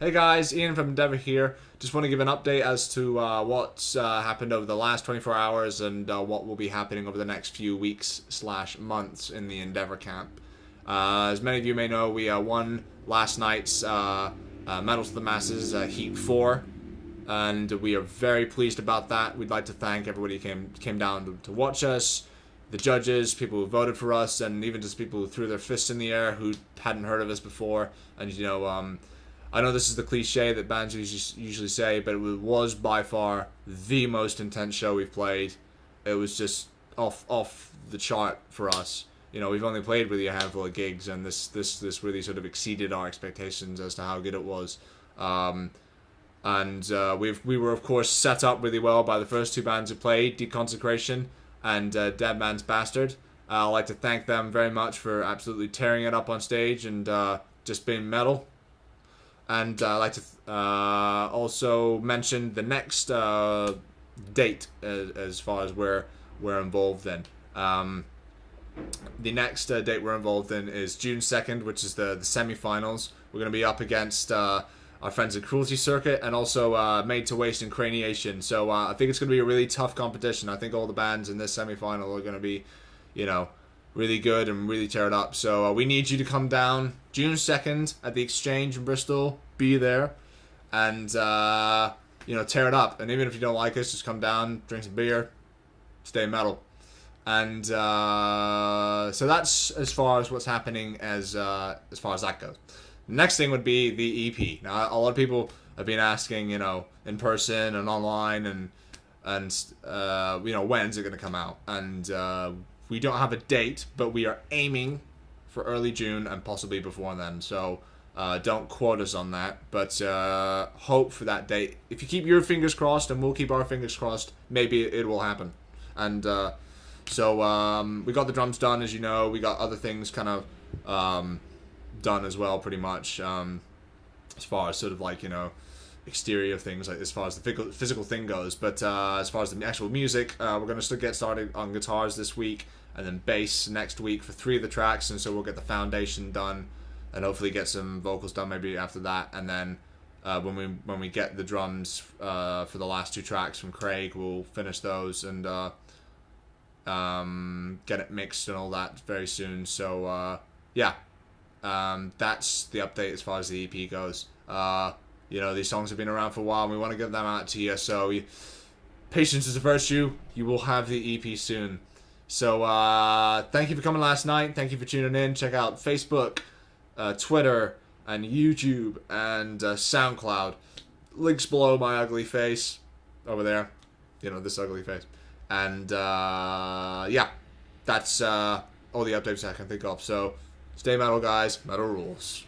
Hey guys, Ian from Endeavour here. Just want to give an update as to what's happened over the last 24 hours and what will be happening over the next few weeks/months in the Endeavour camp. As many of you may know, we won last night's Medal to the Masses Heat 4, and we are very pleased about that. We'd like to thank everybody who came down to watch us, the judges, people who voted for us, and even just people who threw their fists in the air who hadn't heard of us before. And I know this is the cliche that bands usually say, but it was by far the most intense show we've played. It was just off the chart for us. We've only played really a handful of gigs, and this really sort of exceeded our expectations as to how good it was. We were of course set up really well by the first two bands who played, Deconsecration and Dead Man's Bastard. I'd like to thank them very much for absolutely tearing it up on stage and just being metal. And I'd like to also mention the next date as far as we're involved in. The next date we're involved in is June 2nd, which is the semi-finals. We're going to be up against our friends at Cruelty Circuit and also Made to Waste and Craniation. So I think it's going to be a really tough competition. I think all the bands in this semi-final are going to be, really good and really tear it up. So we need you to come down June 2nd at the Exchange in Bristol. Be there and tear it up. And even if you don't like us, just come down, drink some beer, stay metal. And so that's as far as what's happening as far as that goes. The next thing would be the EP. Now a lot of people have been asking, in person and online and when's it going to come out? And we don't have a date, but we are aiming for early June and possibly before then. So don't quote us on that, but hope for that date. If you keep your fingers crossed and we'll keep our fingers crossed, maybe it will happen. And so we got the drums done, as you know. We got other things kind of done as well, pretty much, as far as sort of like, exterior things, like as far as the physical thing goes. But as far as the actual music, we're going to get started on guitars this week, and then bass next week for 3 of the tracks. And so we'll get the foundation done and hopefully get some vocals done maybe after that. And then when we get the drums for the last 2 tracks from Craig, we'll finish those and get it mixed and all that very soon. So that's the update as far as the EP goes. These songs have been around for a while and we want to get them out to you. So patience is a virtue. You will have the EP soon. So thank you for coming last night. Thank you for tuning in. Check out Facebook, Twitter, and YouTube, and Soundcloud. Links below my ugly face over there. This ugly face. And that's all the updates I can think of. So stay metal, guys. Metal rules.